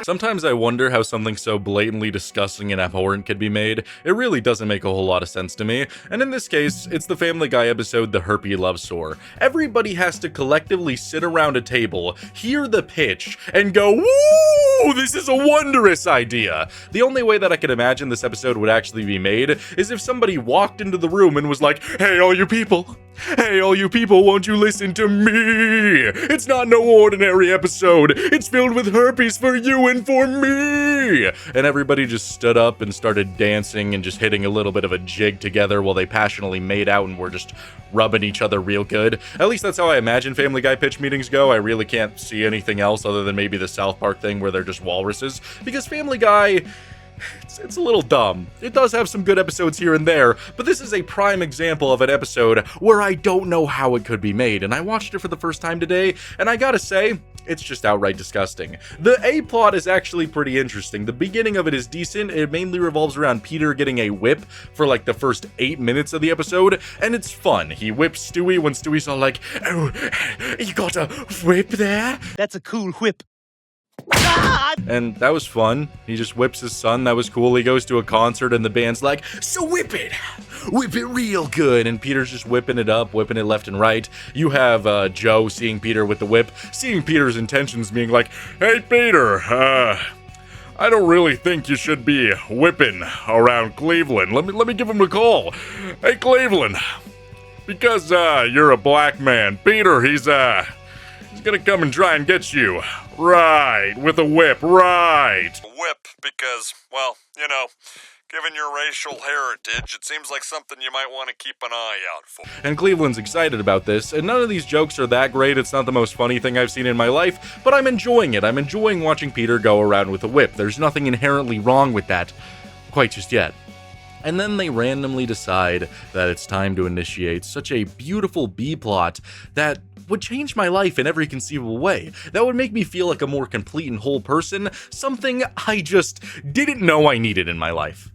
Sometimes I wonder how something so blatantly disgusting and abhorrent could be made. It really doesn't make a whole lot of sense to me, and in this case, it's the Family Guy episode The Herpy Love Sore. Everybody has to collectively sit around a table, hear the pitch, and go, "Woo! This is a wondrous idea!" The only way that I can imagine this episode would actually be made is if somebody walked into the room and was like, "Hey, all you people! Hey, all you people, won't you listen to me? It's not no ordinary episode. It's filled with herpes for you and for me." And everybody just stood up and started dancing and just hitting a little bit of a jig together while they passionately made out and were just rubbing each other real good. At least that's how I imagine Family Guy pitch meetings go. I really can't see anything else other than maybe the South Park thing where they're just walruses. Because Family Guy... It's a little dumb. It does have some good episodes here and there, but this is a prime example of an episode where I don't know how it could be made, and I watched it for the first time today, and I gotta say, it's just outright disgusting. The A-plot is actually pretty interesting. The beginning of it is decent. It mainly revolves around Peter getting a whip for like the first 8 minutes of the episode, and it's fun. He whips Stewie when Stewie's all like, "Oh, you got a whip there? That's a cool whip." And that was fun. He just whips his son. That was cool. He goes to a concert and the band's like, "So whip it real good." And Peter's just whipping it up, whipping it left and right. You have Joe seeing Peter with the whip, seeing Peter's intentions, being like, "Hey Peter, I don't really think you should be whipping around Cleveland. Let me give him a call. Hey Cleveland, because you're a black man, Peter, he's gonna come and try and get you. Right, with a whip, right." Whip, because, well, you know, given your racial heritage, it seems like something you might want to keep an eye out for. And Cleveland's excited about this, and none of these jokes are that great. It's not the most funny thing I've seen in my life, but I'm enjoying it. I'm enjoying watching Peter go around with a whip. There's nothing inherently wrong with that, quite just yet. And then they randomly decide that it's time to initiate such a beautiful B-plot that would change my life in every conceivable way. That would make me feel like a more complete and whole person, something I just didn't know I needed in my life.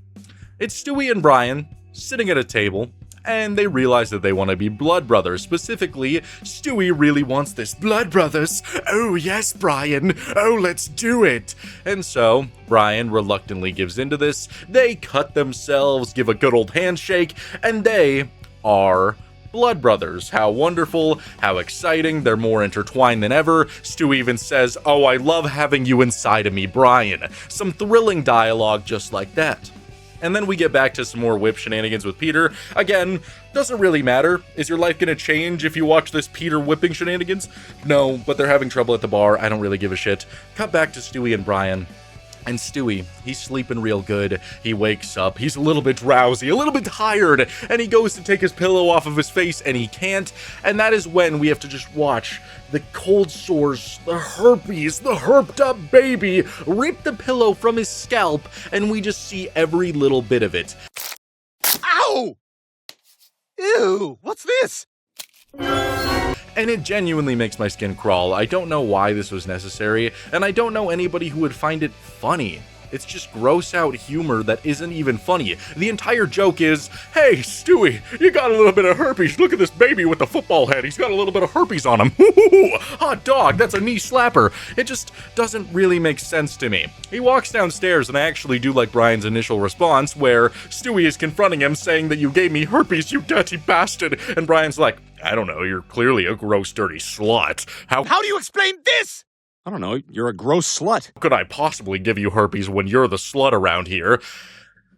It's Stewie and Brian sitting at a table, and they realize that they want to be blood brothers. Specifically, Stewie really wants this. "Blood brothers? Oh yes, Brian. Oh, let's do it." And so, Brian reluctantly gives into this. They cut themselves, give a good old handshake, and they are blood brothers. How wonderful, how exciting, they're more intertwined than ever. Stu even says, "Oh, I love having you inside of me, Brian." Some thrilling dialogue just like that. And then we get back to some more whip shenanigans with Peter. Again, doesn't really matter. Is your life gonna change if you watch this Peter whipping shenanigans? No, but they're having trouble at the bar. I don't really give a shit. Cut back to Stewie and Brian. And Stewie, he's sleeping real good. He wakes up, he's a little bit drowsy, a little bit tired, and he goes to take his pillow off of his face, and he can't. And that is when we have to just watch the cold sores, the herpes, the herped up baby rip the pillow from his scalp, and we just see every little bit of it. Ow! Ew, what's this? And it genuinely makes my skin crawl. I don't know why this was necessary, and I don't know anybody who would find it funny. It's just gross out humor that isn't even funny. The entire joke is, "Hey, Stewie, you got a little bit of herpes. Look at this baby with the football head. He's got a little bit of herpes on him. Hot dog, that's a knee slapper." It just doesn't really make sense to me. He walks downstairs, and I actually do like Brian's initial response, where Stewie is confronting him, saying that "You gave me herpes, you dirty bastard." And Brian's like, "I don't know, you're clearly a gross, dirty slut. How do you explain this?" I don't know, you're a gross slut. could I possibly give you herpes when you're the slut around here?"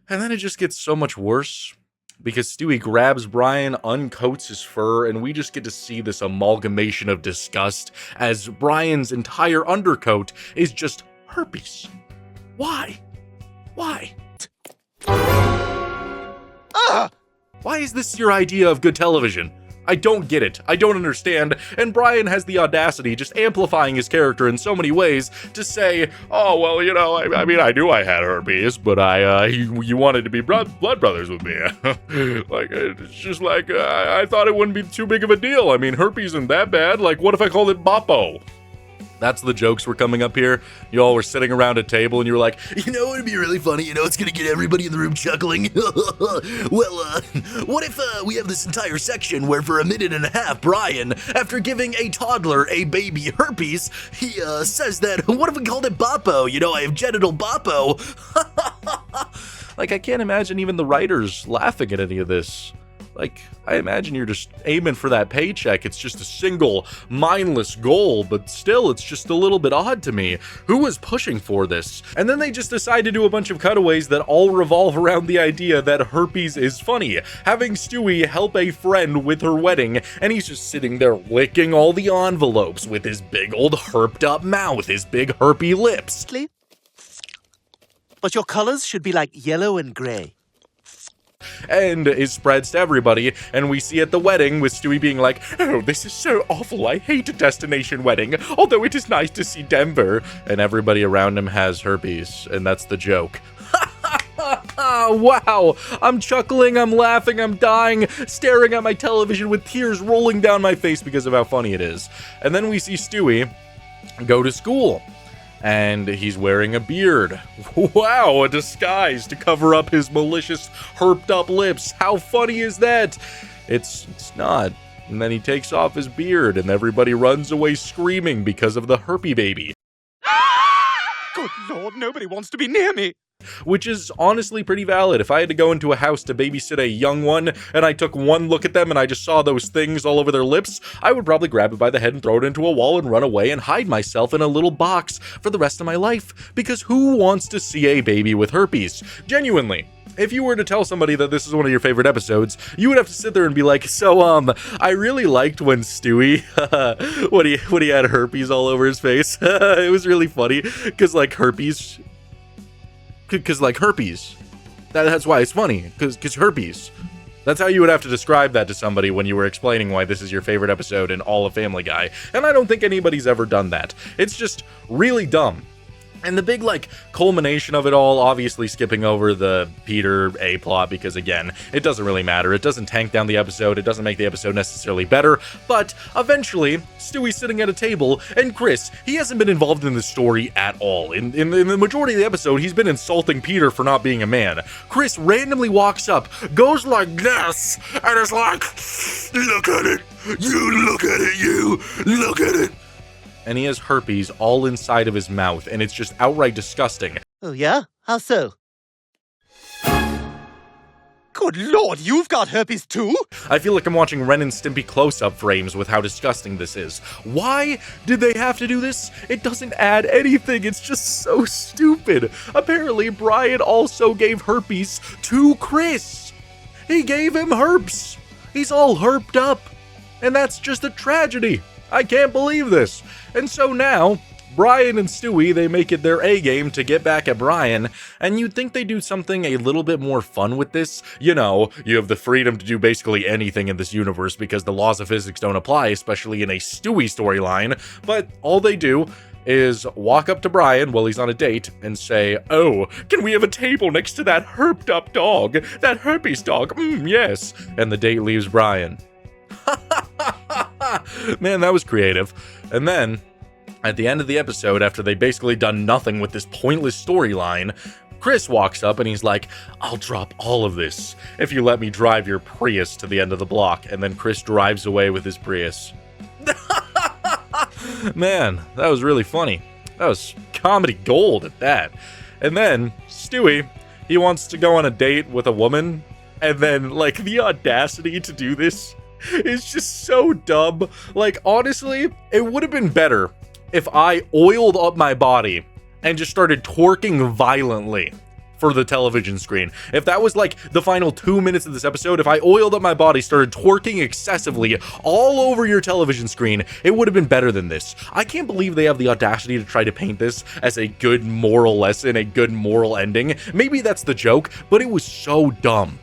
And then it just gets so much worse, because Stewie grabs Brian, uncoats his fur, and we just get to see this amalgamation of disgust as Brian's entire undercoat is just herpes. Why? Why? Why is this your idea of good television? I don't get it. I don't understand. And Brian has the audacity, just amplifying his character in so many ways, to say, "Oh, well, you know, I mean, I knew I had herpes, but you wanted to be blood brothers with me." Like, it's just like, I thought it wouldn't be too big of a deal. I mean, herpes isn't that bad. Like, what if I called it Boppo? That's the jokes were coming up here. You all were sitting around a table and you were like, you know, it'd be really funny, you know, it's gonna get everybody in the room chuckling. Well, what if we have this entire section where for a minute and a half, Brian, after giving a toddler a baby herpes, he says that, what if we called it Boppo? You know, I have genital Boppo. Like, I can't imagine even the writers laughing at any of this. Like, I imagine you're just aiming for that paycheck. It's just a single, mindless goal, but still, it's just a little bit odd to me. Who was pushing for this? And then they just decide to do a bunch of cutaways that all revolve around the idea that herpes is funny. Having Stewie help a friend with her wedding, and he's just sitting there licking all the envelopes with his big old herped up mouth, his big herpy lips. But your colors should be like yellow and gray. And it spreads to everybody, and we see at the wedding with Stewie being like, oh, this is so awful, I hate a destination wedding, although it is nice to see Denver, and everybody around him has herpes, and that's the joke. Wow, I'm chuckling, I'm laughing, I'm dying, staring at my television with tears rolling down my face because of how funny it is. And then we see Stewie go to school. And he's wearing a beard. Wow, a disguise to cover up his malicious, herped up lips. How funny is that? It's not. And then he takes off his beard and everybody runs away screaming because of the herpy baby. Good Lord, nobody wants to be near me. Which is honestly pretty valid. If I had to go into a house to babysit a young one, and I took one look at them and I just saw those things all over their lips, I would probably grab it by the head and throw it into a wall and run away and hide myself in a little box for the rest of my life. Because who wants to see a baby with herpes? Genuinely. If you were to tell somebody that this is one of your favorite episodes, you would have to sit there and be like, so, I really liked when Stewie, when he had herpes all over his face. It was really funny, because, like, herpes. That's why it's funny, because herpes. That's how you would have to describe that to somebody when you were explaining why this is your favorite episode in all of Family Guy. And I don't think anybody's ever done that. It's just really dumb. And the big, like, culmination of it all, obviously skipping over the Peter A plot, because, again, it doesn't really matter. It doesn't tank down the episode. It doesn't make the episode necessarily better. But eventually, Stewie's sitting at a table, and Chris, he hasn't been involved in the story at all. In the majority of the episode, he's been insulting Peter for not being a man. Chris randomly walks up, goes like this, and is like, look at it. You look at it, you look at it. And he has herpes all inside of his mouth, and it's just outright disgusting. Oh, yeah? How so? Good Lord, you've got herpes too? I feel like I'm watching Ren and Stimpy close-up frames with how disgusting this is. Why did they have to do this? It doesn't add anything, it's just so stupid. Apparently, Brian also gave herpes to Chris. He gave him herpes. He's all herped up. And that's just a tragedy. I can't believe this. And so now, Brian and Stewie, they make it their A-game to get back at Brian, and you'd think they do something a little bit more fun with this. You know, you have the freedom to do basically anything in this universe because the laws of physics don't apply, especially in a Stewie storyline, but all they do is walk up to Brian while he's on a date and say, oh, can we have a table next to that herped up dog? That herpes dog, yes. And the date leaves Brian. Man, that was creative. And then, at the end of the episode, after they basically done nothing with this pointless storyline, Chris walks up and he's like, I'll drop all of this if you let me drive your Prius to the end of the block. And then Chris drives away with his Prius. Man, that was really funny. That was comedy gold at that. And then, Stewie, he wants to go on a date with a woman, and then, like, the audacity to do this is just so dumb. Like, honestly, it would have been better if I oiled up my body and just started twerking violently for the television screen. If that was like the final 2 minutes of this episode, if I oiled up my body, started twerking excessively all over your television screen, it would have been better than this. I can't believe they have the audacity to try to paint this as a good moral lesson, a good moral ending. Maybe that's the joke, but it was so dumb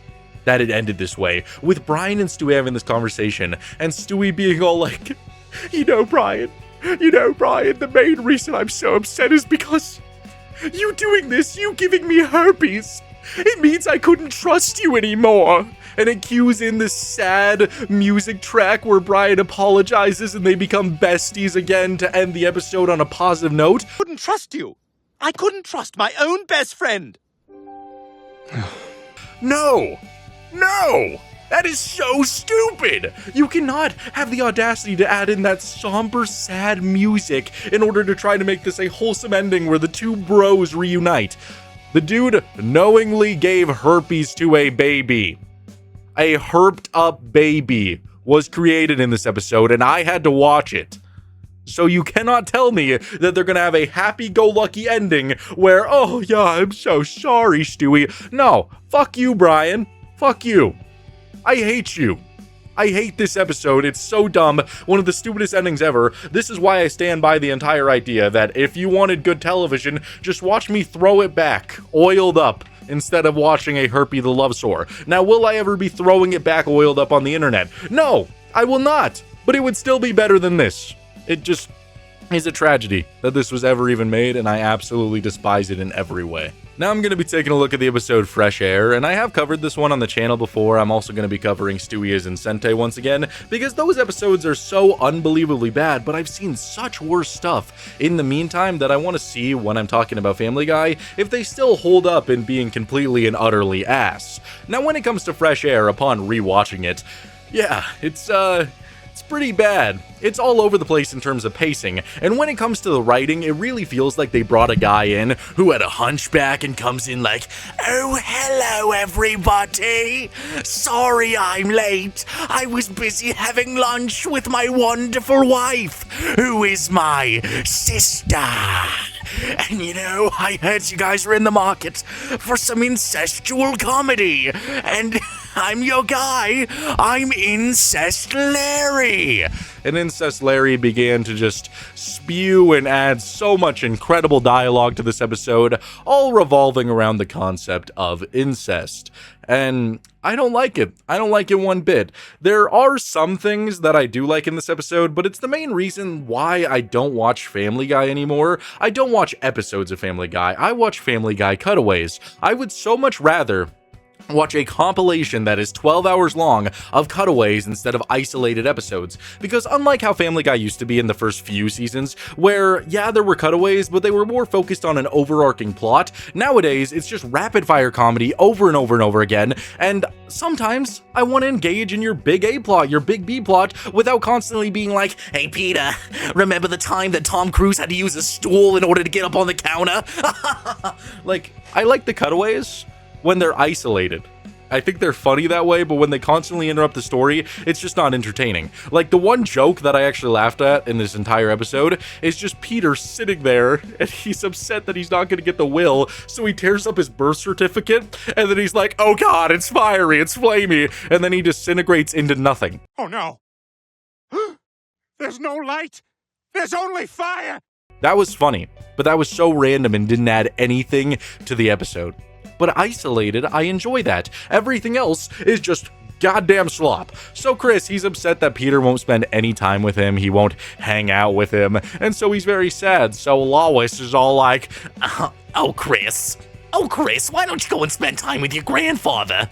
that it ended this way, with Brian and Stewie having this conversation, and Stewie being all like, you know, Brian, the main reason I'm so upset is because you doing this, you giving me herpes, it means I couldn't trust you anymore. and it cues in this sad music track where Brian apologizes and they become besties again to end the episode on a positive note. I couldn't trust you. I couldn't trust my own best friend. No! No! That is so stupid! You cannot have the audacity to add in that somber, sad music in order to try to make this a wholesome ending where the two bros reunite. The dude knowingly gave herpes to a baby. A herped up baby was created in this episode, and I had to watch it. So you cannot tell me that they're gonna have a happy-go-lucky ending where, oh yeah, I'm so sorry, Stewie. No, fuck you, Brian. Fuck you. I hate you. I hate this episode. It's so dumb. One of the stupidest endings ever. This is why I stand by the entire idea that if you wanted good television, just watch me throw it back, oiled up, instead of watching a Herpy the Love Sore. Now, will I ever be throwing it back oiled up on the internet? No, I will not. But it would still be better than this. It just is a tragedy that this was ever even made, and I absolutely despise it in every way. Now I'm going to be taking a look at the episode Fresh Air, and I have covered this one on the channel before. I'm also going to be covering Stewie is in Sente once again, because those episodes are so unbelievably bad, but I've seen such worse stuff in the meantime that I want to see when I'm talking about Family Guy, if they still hold up in being completely and utterly ass. Now when it comes to Fresh Air, upon rewatching it, yeah, it's pretty bad. It's all over the place in terms of pacing, and when it comes to the writing, it really feels like they brought a guy in who had a hunchback and comes in like, "Oh, hello everybody. Sorry I'm late. I was busy having lunch with my wonderful wife, who is my sister. And you know, I heard you guys were in the market for some incestual comedy, and I'm your guy. I'm Incest Larry." And Incest Larry began to just spew and add so much incredible dialogue to this episode, all revolving around the concept of incest. And I don't like it. I don't like it one bit. There are some things that I do like in this episode, but it's the main reason why I don't watch Family Guy anymore. I don't watch episodes of Family Guy. I watch Family Guy cutaways. I would so much rather watch a compilation that is 12 hours long of cutaways instead of isolated episodes, because unlike how Family Guy used to be in the first few seasons, where yeah, there were cutaways, but they were more focused on an overarching plot, nowadays it's just rapid fire comedy over and over and over again, and sometimes I want to engage in your big A plot, your big B plot, without constantly being like, "Hey Peter, remember the time that Tom Cruise had to use a stool in order to get up on the counter?" Like, I like the cutaways when they're isolated. I think they're funny that way, but when they constantly interrupt the story, it's just not entertaining. Like, the one joke that I actually laughed at in this entire episode is just Peter sitting there, and he's upset that he's not going to get the will, so he tears up his birth certificate, and then he's like, "Oh god, it's fiery, it's flamey," and then he disintegrates into nothing. Oh no. There's no light. There's only fire. That was funny, but that was so random and didn't add anything to the episode. But isolated, I enjoy that. Everything else is just goddamn slop. So Chris, he's upset that Peter won't spend any time with him. He won't hang out with him. And so he's very sad. So Lois is all like, oh, Chris, why don't you go and spend time with your grandfather?"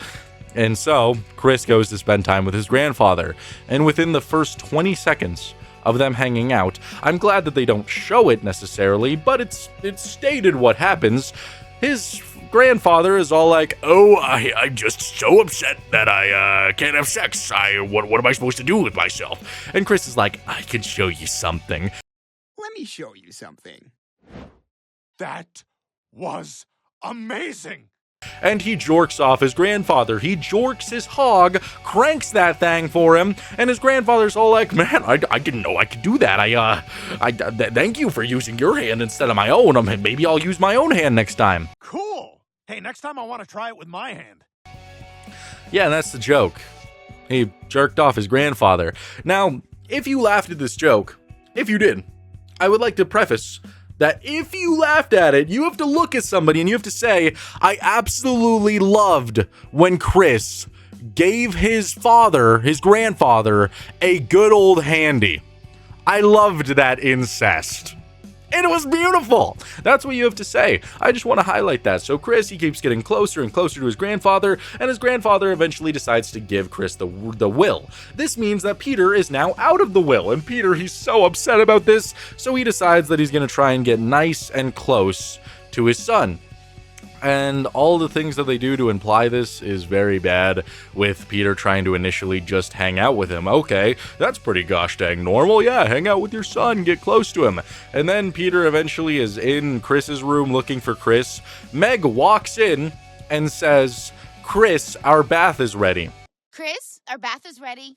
And so Chris goes to spend time with his grandfather. And within the first 20 seconds of them hanging out, I'm glad that they don't show it necessarily, but it's stated what happens. His grandfather is all like, "Oh, I'm just so upset that I can't have sex. What am I supposed to do with myself?" And Chris is like, "I can show you something." Let me show you something. That was amazing. And he jorks off his grandfather. He jorks his hog, cranks that thing for him, and his grandfather's all like, "Man, I didn't know I could do that. Thank you for using your hand instead of my own. Maybe I'll use my own hand next time." Cool. Hey, next time I want to try it with my hand. Yeah, and that's the joke. He jerked off his grandfather. Now, if you laughed at this joke, if you did, I would like to preface that if you laughed at it, you have to look at somebody and you have to say, "I absolutely loved when Chris gave his grandfather, a good old handy. I loved that incest. And it was beautiful. That's what you have to say. I just want to highlight that. So Chris, he keeps getting closer and closer to his grandfather, and his grandfather eventually decides to give Chris the will. This means that Peter is now out of the will, and Peter, he's so upset about this, so he decides that he's going to try and get nice and close to his son. And all the things that they do to imply this is very bad, with Peter trying to initially just hang out with him. Okay, that's pretty gosh dang normal. Yeah, hang out with your son, get close to him. And then Peter eventually is in Chris's room looking for Chris. Meg walks in and says, "Chris, our bath is ready." Chris, our bath is ready.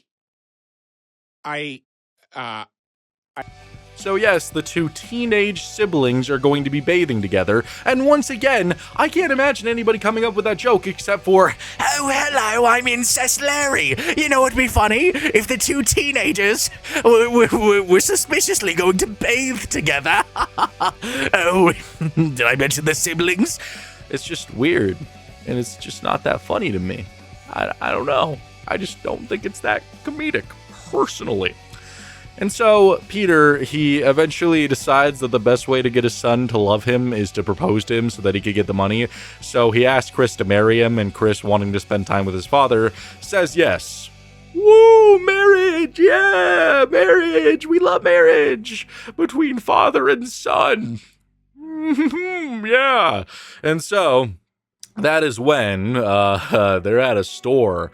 So yes, the two teenage siblings are going to be bathing together, and once again, I can't imagine anybody coming up with that joke except for, "Oh, hello, I'm Incest Larry. You know what'd be funny? If the two teenagers were suspiciously going to bathe together." Oh, did I mention the siblings? It's just weird, and it's just not that funny to me. I don't know. I just don't think it's that comedic, personally. And so Peter, he eventually decides that the best way to get his son to love him is to propose to him so that he could get the money. So he asks Chris to marry him, and Chris, wanting to spend time with his father, says yes. Woo, marriage, yeah, marriage, we love marriage between father and son. Yeah. And so that is when they're at a store.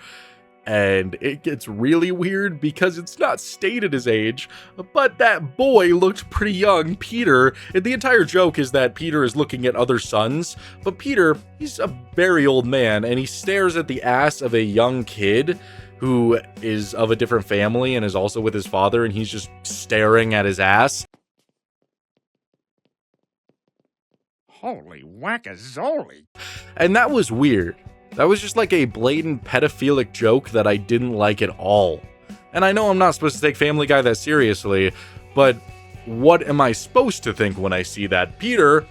And it gets really weird because it's not stated his age, but that boy looked pretty young, Peter. And the entire joke is that Peter is looking at other sons, but Peter, he's a very old man, and he stares at the ass of a young kid who is of a different family and is also with his father, and he's just staring at his ass. Holy wackazoli. And that was weird. That was just like a blatant pedophilic joke that I didn't like at all. And I know I'm not supposed to take Family Guy that seriously, but what am I supposed to think when I see that? Peter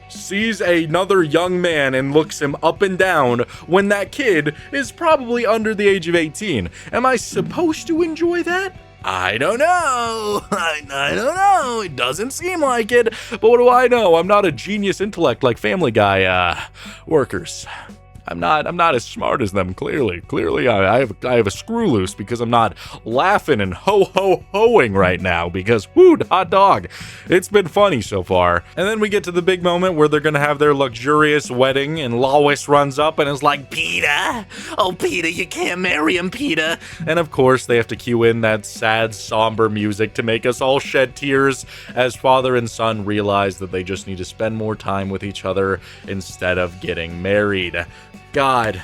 sees another young man and looks him up and down when that kid is probably under the age of 18. Am I supposed to enjoy that? I don't know. I don't know. It doesn't seem like it. But what do I know? I'm not a genius intellect like Family Guy workers. I'm not as smart as them, clearly. Clearly, I have a screw loose because I'm not laughing and ho-ho-hoing right now because, woo, hot dog. It's been funny so far. And then we get to the big moment where they're going to have their luxurious wedding, and Lois runs up and is like, "Peter, oh, Peter, you can't marry him, Peter." And of course, they have to cue in that sad, somber music to make us all shed tears as father and son realize that they just need to spend more time with each other instead of getting married. God,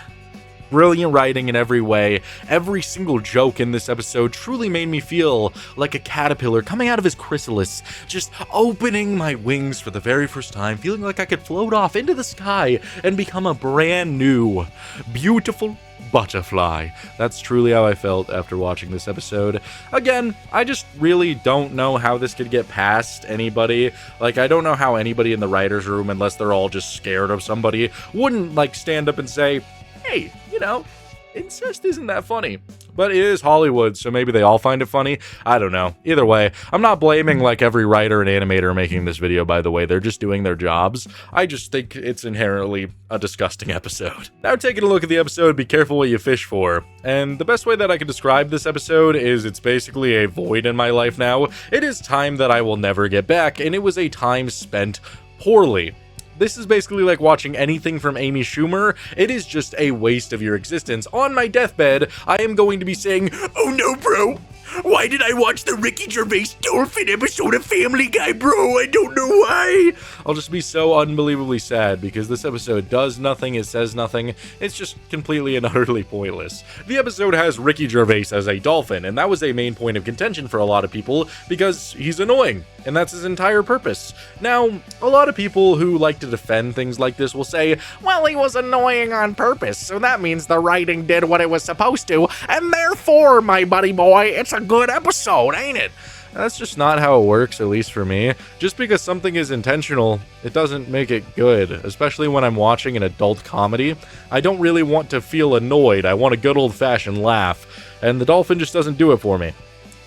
brilliant writing in every way. Every single joke in this episode truly made me feel like a caterpillar coming out of his chrysalis, just opening my wings for the very first time, feeling like I could float off into the sky and become a brand new, beautiful butterfly. That's truly how I felt after watching this episode. Again, I just really don't know how this could get past anybody. Like, I don't know how anybody in the writer's room, unless they're all just scared of somebody, wouldn't, like, stand up and say, "Hey, you know, incest isn't that funny." But it is Hollywood, so maybe they all find it funny. I don't know. Either way, I'm not blaming like every writer and animator making this video, by the way. They're just doing their jobs. I just think it's inherently a disgusting episode. Now, taking a look at the episode, be careful what you fish for. And the best way that I can describe this episode is it's basically a void in my life now. It is time that I will never get back, and it was a time spent poorly. This is basically like watching anything from Amy Schumer. It is just a waste of your existence. On my deathbed, I am going to be saying, "Oh no, bro. Why did I watch the Ricky Gervais dolphin episode of Family Guy, bro? I don't know why." I'll just be so unbelievably sad because this episode does nothing, it says nothing. It's just completely and utterly pointless. The episode has Ricky Gervais as a dolphin, and that was a main point of contention for a lot of people because he's annoying, and that's his entire purpose. Now, a lot of people who like to defend things like this will say, "Well, he was annoying on purpose, so that means the writing did what it was supposed to, and therefore, my buddy boy, it's a good episode, ain't it?" That's just not how it works, at least for me. Just because something is intentional, it doesn't make it good, especially when I'm watching an adult comedy. I don't really want to feel annoyed, I want a good old-fashioned laugh, and the dolphin just doesn't do it for me.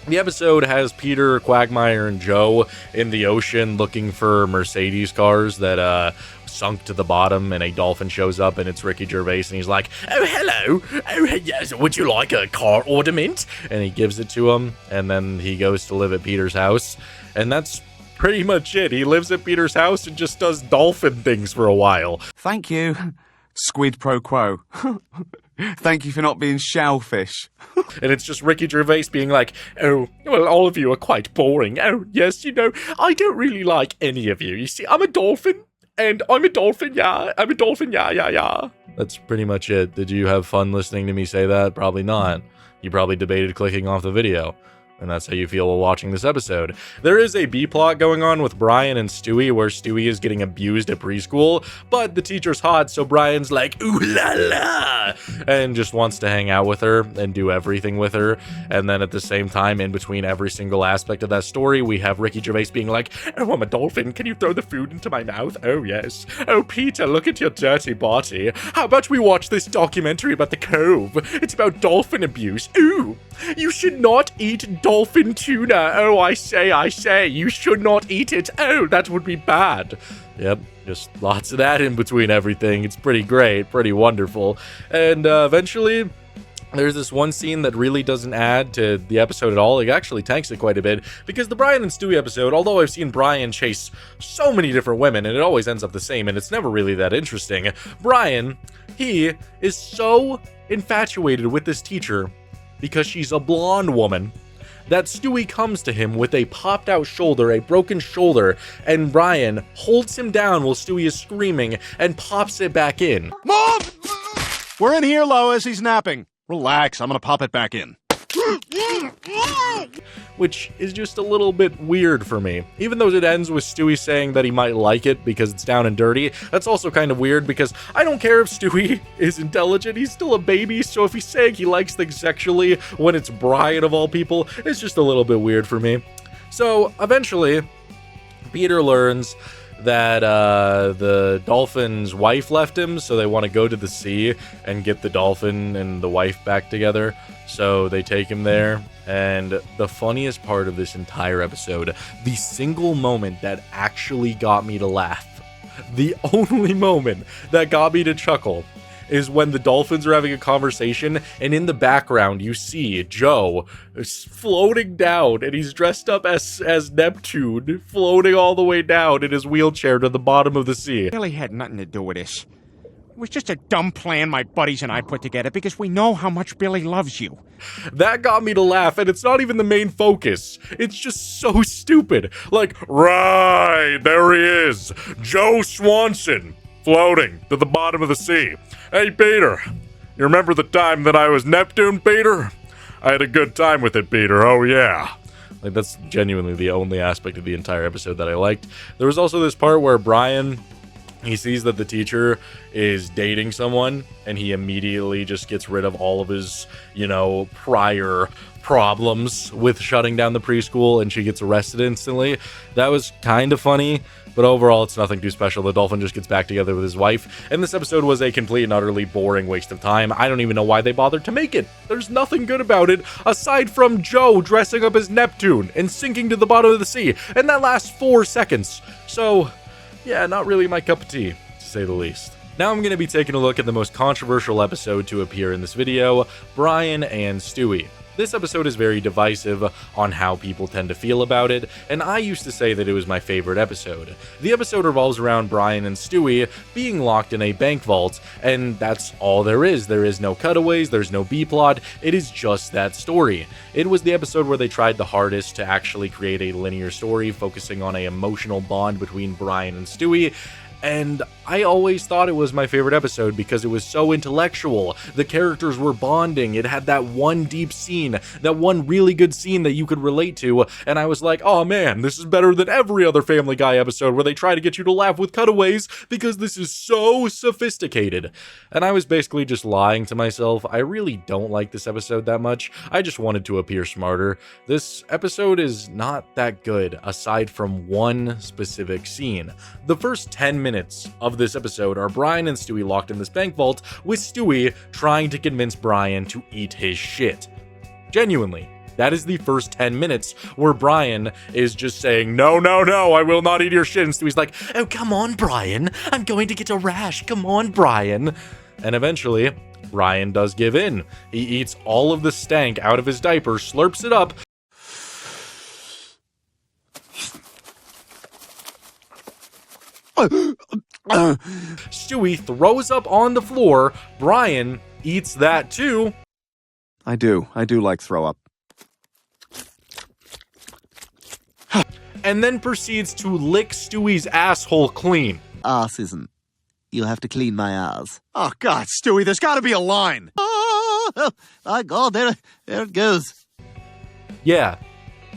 The episode has Peter, Quagmire, and Joe in the ocean looking for Mercedes cars that sunk to the bottom, and a dolphin shows up, and it's Ricky Gervais, and he's like, "Oh, hello. Oh, yes, would you like a car ornament?" And he gives it to him, and then he goes to live at Peter's house, and that's pretty much it. He lives at Peter's house and just does dolphin things for a while. Thank you, squid pro quo. Thank you for not being shellfish. And it's just Ricky Gervais being like, "Oh, well, all of you are quite boring. Oh, yes, I don't really like any of you. You see, I'm a dolphin, and I'm a dolphin, yeah. I'm a dolphin, yeah. That's pretty much it. Did you have fun listening to me say that? Probably not. You probably debated clicking off the video. And that's how you feel while watching this episode. There is a B-plot going on with Brian and Stewie, where Stewie is getting abused at preschool, but the teacher's hot, so Brian's like, "Ooh la la," and just wants to hang out with her and do everything with her. And then at the same time, in between every single aspect of that story, we have Ricky Gervais being like, "Oh, I'm a dolphin. Can you throw the food into my mouth? Oh, yes. Oh, Peter, look at your dirty body. How about we watch this documentary about the Cove? It's about dolphin abuse. Ooh, you should not eat dolphin tuna. Oh, I say, you should not eat it. Oh, that would be bad." Yep, just lots of that in between everything. It's pretty great, pretty wonderful. And eventually, there's this one scene that really doesn't add to the episode at all. It actually tanks it quite a bit, because the Brian and Stewie episode, although I've seen Brian chase so many different women, and it always ends up the same, and it's never really that interesting, Brian, he is so infatuated with this teacher because she's a blonde woman, that Stewie comes to him with a popped out shoulder, a broken shoulder, and Brian holds him down while Stewie is screaming and pops it back in. Mom! We're in here, Lois. He's napping. Relax. I'm gonna pop it back in. Which is just a little bit weird for me. Even though it ends with Stewie saying that he might like it because it's down and dirty, that's also kind of weird because I don't care if Stewie is intelligent, he's still a baby, so if he's saying he likes things sexually when it's Brian of all people, it's just a little bit weird for me. So eventually, Peter learns that the dolphin's wife left him, so they want to go to the sea and get the dolphin and the wife back together. So they take him there, and the funniest part of this entire episode, the single moment that actually got me to laugh, the only moment that got me to chuckle, is when the dolphins are having a conversation, and in the background you see Joe floating down, and he's dressed up as Neptune, floating all the way down in his wheelchair to the bottom of the sea. Billy had nothing to do with this. It was just a dumb plan my buddies and I put together because we know how much Billy loves you. That got me to laugh, and it's not even the main focus. It's just so stupid. Like, right, there he is, Joe Swanson, floating to the bottom of the sea. Hey, Peter, you remember the time that I was Neptune, Peter? I had a good time with it, Peter, oh yeah. Like, that's genuinely the only aspect of the entire episode that I liked. There was also this part where Brian, he sees that the teacher is dating someone, and he immediately just gets rid of all of his, prior problems with shutting down the preschool, and she gets arrested instantly. That was kind of funny, but overall, it's nothing too special. The dolphin just gets back together with his wife, and this episode was a complete and utterly boring waste of time. I don't even know why they bothered to make it. There's nothing good about it, aside from Joe dressing up as Neptune and sinking to the bottom of the sea, and that lasts 4 seconds. So, yeah, not really my cup of tea, to say the least. Now I'm going to be taking a look at the most controversial episode to appear in this video, Brian and Stewie. This episode is very divisive on how people tend to feel about it, and I used to say that it was my favorite episode. The episode revolves around Brian and Stewie being locked in a bank vault, and that's all there is. There is no cutaways, there's no B-plot, it is just that story. It was the episode where they tried the hardest to actually create a linear story focusing on an emotional bond between Brian and Stewie, and I always thought it was my favorite episode because it was so intellectual. The characters were bonding. It had that one deep scene, that one really good scene that you could relate to, and I was like, oh man, this is better than every other Family Guy episode where they try to get you to laugh with cutaways because this is so sophisticated. And I was basically just lying to myself. I really don't like this episode that much. I just wanted to appear smarter. This episode is not that good aside from one specific scene. The first 10 minutes of this episode are Brian and Stewie locked in this bank vault, with Stewie trying to convince Brian to eat his shit. Genuinely, That is the first 10 minutes where Brian is just saying, no, no, no, I will not eat your shit. And Stewie's like, oh, come on, Brian. I'm going to get a rash. Come on, Brian. And eventually, Brian does give in. He eats all of the stank out of his diaper, slurps it up. Stewie throws up on the floor. Brian eats that too. I do like throw up. And then proceeds to lick Stewie's asshole clean. Ass isn't. You'll have to clean my ass. Oh, God, Stewie, there's got to be a line. Oh, my God, there it goes. Yeah,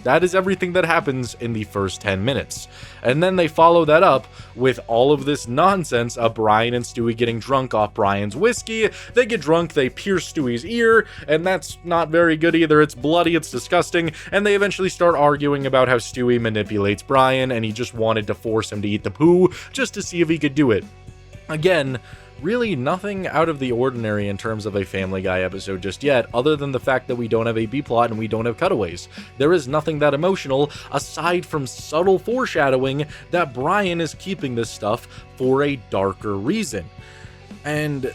that is everything that happens in the first 10 minutes. And then they follow that up with all of this nonsense of Brian and Stewie getting drunk off Brian's whiskey. They get drunk, they pierce Stewie's ear, and that's not very good either. It's bloody, it's disgusting, and they eventually start arguing about how Stewie manipulates Brian, and he just wanted to force him to eat the poo just to see if he could do it. Again, really nothing out of the ordinary in terms of a Family Guy episode just yet, other than the fact that we don't have a B-plot and we don't have cutaways. There is nothing that emotional, aside from subtle foreshadowing that Brian is keeping this stuff for a darker reason. And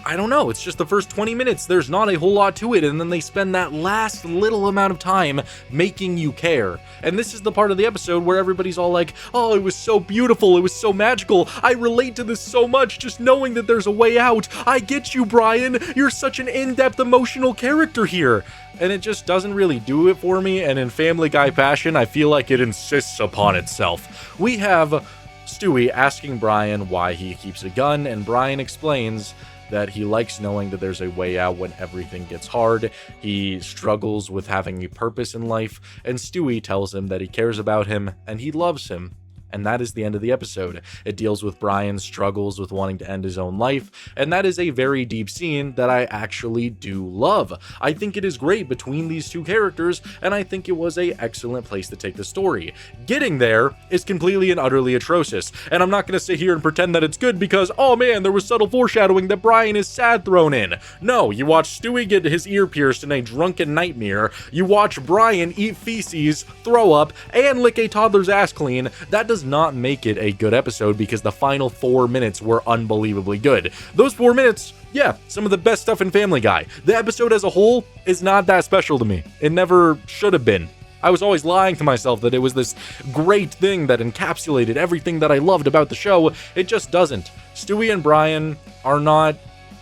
I don't know, it's just the first 20 minutes, there's not a whole lot to it, and then they spend that last little amount of time making you care. And this is the part of the episode where everybody's all like, oh, it was so beautiful, it was so magical, I relate to this so much, just knowing that there's a way out. I get you, Brian, you're such an in-depth emotional character here. And it just doesn't really do it for me, and in Family Guy fashion, I feel like it insists upon itself. We have Stewie asking Brian why he keeps a gun, and Brian explains that he likes knowing that there's a way out when everything gets hard. He struggles with having a purpose in life, and Stewie tells him that he cares about him and he loves him. And that is the end of the episode. It deals with Brian's struggles with wanting to end his own life, and that is a very deep scene that I actually do love. I think it is great between these two characters, and I think it was an excellent place to take the story. Getting there is completely and utterly atrocious, and I'm not going to sit here and pretend that it's good because, oh man, there was subtle foreshadowing that Brian is sad thrown in. No, you watch Stewie get his ear pierced in a drunken nightmare, you watch Brian eat feces, throw up, and lick a toddler's ass clean. That does not make it a good episode because the final 4 minutes were unbelievably good. Those 4 minutes, yeah, some of the best stuff in Family Guy. The episode as a whole is not that special to me. It never should have been. I was always lying to myself that it was this great thing that encapsulated everything that I loved about the show. It just doesn't. Stewie and Brian are not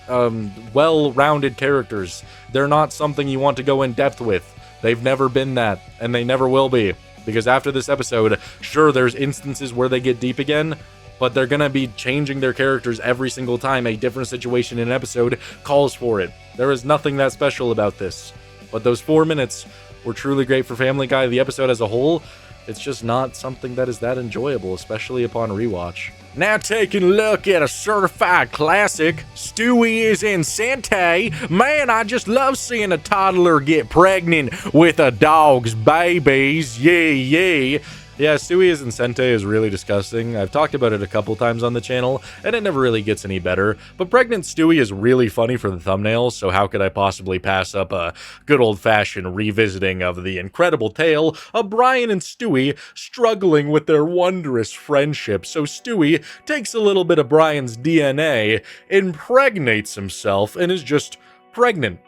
well-rounded characters. They're not something you want to go in depth with. They've never been that, and they never will be. Because after this episode, sure, there's instances where they get deep again, but they're gonna be changing their characters every single time a different situation in an episode calls for it. There is nothing that special about this. But those 4 minutes were truly great for Family Guy. The episode as a whole, it's just not something that is that enjoyable, especially upon rewatch. Now taking a look at a certified classic, Stewie is in Sente. Man, I just love seeing a toddler get pregnant with a dog's babies. Yeah. Yeah, Stewie is in Sente is really disgusting. I've talked about it a couple times on the channel, and it never really gets any better. But Pregnant Stewie is really funny for the thumbnail, so how could I possibly pass up a good old-fashioned revisiting of the incredible tale of Brian and Stewie struggling with their wondrous friendship. So Stewie takes a little bit of Brian's DNA, impregnates himself, and is just pregnant.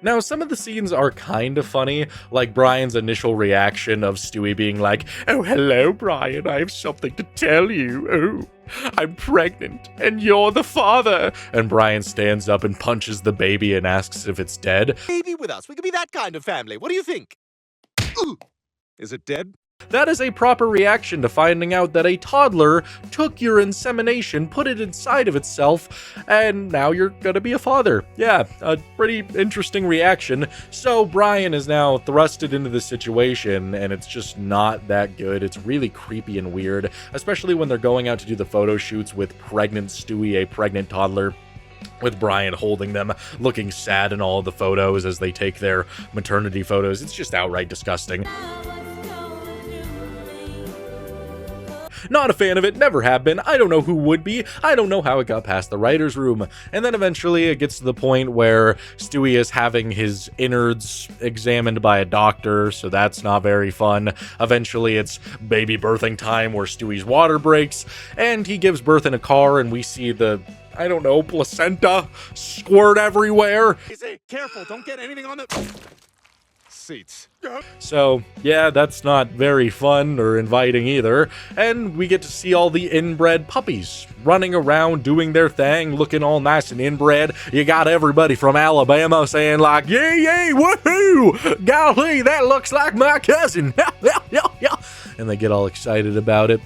Now, some of the scenes are kind of funny, like Brian's initial reaction of Stewie being like, oh, hello, Brian, I have something to tell you. Oh, I'm pregnant, and you're the father. And Brian stands up and punches the baby and asks if it's dead. Baby with us. We could be that kind of family. What do you think? Ooh. Is it dead? That is a proper reaction to finding out that a toddler took your insemination, put it inside of itself, and now you're gonna be a father. Yeah, a pretty interesting reaction. So Brian is now thrusted into this situation, and it's just not that good. It's really creepy and weird, especially when they're going out to do the photo shoots with pregnant Stewie, a pregnant toddler, with Brian holding them, looking sad in all of the photos as they take their maternity photos. It's just outright disgusting. Not a fan of it, never have been. I don't know who would be. I don't know how it got past the writer's room. And then eventually it gets to the point where Stewie is having his innards examined by a doctor, so that's not very fun. Eventually it's baby birthing time where Stewie's water breaks, and he gives birth in a car, and we see the, I don't know, placenta squirt everywhere. Easy, careful, don't get anything on the seats. So, yeah, that's not very fun or inviting either. And we get to see all the inbred puppies running around, doing their thing, looking all nice and inbred. You got everybody from Alabama saying like, yay, yay, woohoo! Golly, that looks like my cousin! And they get all excited about it.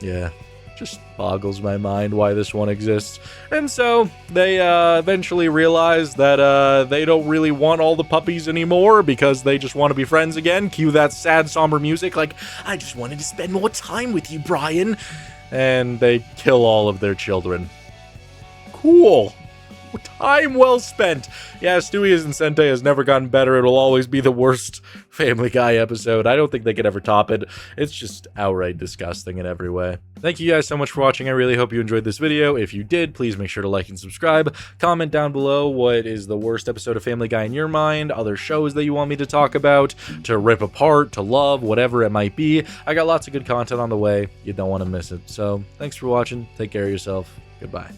Yeah. Just boggles my mind why this one exists. And so they eventually realize that they don't really want all the puppies anymore because they just want to be friends again. Cue that sad, somber music like, I just wanted to spend more time with you, Brian. And they kill all of their children. Cool. Time well spent. Yeah, Stewie's and Sente has never gotten better. It'll always be the worst Family Guy episode. I don't think they could ever top it. It's just outright disgusting in every way. Thank you guys so much for watching. I really hope you enjoyed this video. If you did, please make sure to like and subscribe. Comment down below what is the worst episode of Family Guy in your mind, other shows that you want me to talk about, to rip apart, to love, whatever it might be. I got lots of good content on the way. You don't want to miss it. So, thanks for watching. Take care of yourself. Goodbye.